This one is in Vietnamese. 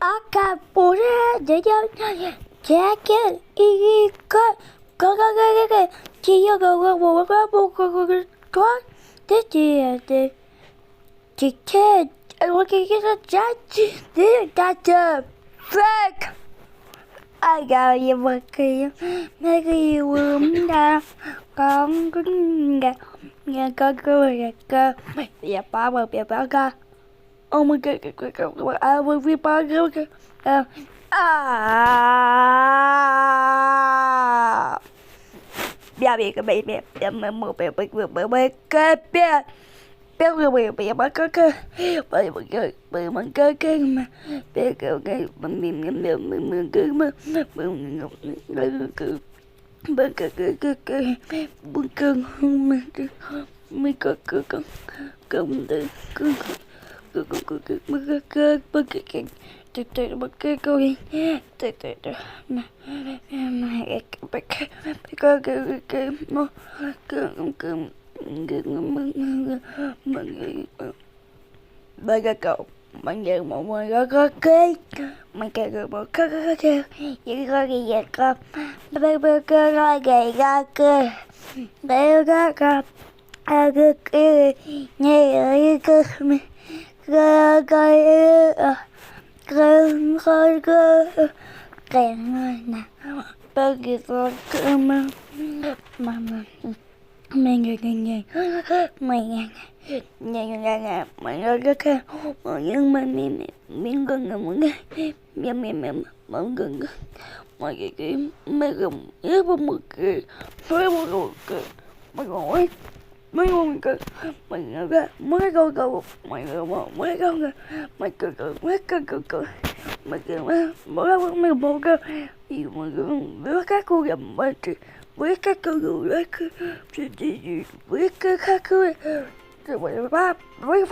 Acapulco de jacket y có chỉ có bộ có thế chỉ thế cái trái thế ta chờ fake ai gào gì mà kì mấy cái vườn ra con cứ nghe con cười cơ bây giờ ba cơ oh my god I will be back bia bia cái bia mà một bia cái bia bắt cơ bia mình cơ mà bia cái mình cứ mà bên cái buồn cơn mình cơ cầm từ cứ cái câu gì bây giờ cậu bạn giờ một người có cái mình kêu một cái chỉ có gì vậy con bây giờ cơ rồi gầy ra cơ bây giờ cơ cái nghe ở cơ cái nè bao giờ cơ mà mình nghe mình rất cái nhưng mà mình gần mọi người mọi gần mọi cái mấy gần nhớ một cái mấy một cái mấy con cái mình cái mấy con cầu mấy con mấy con mấy cái mấy cái mấy cái mấy bộ cái gì mà với các cô gầm mấy chị với các cô gửi với cái khác cứ rồi ba với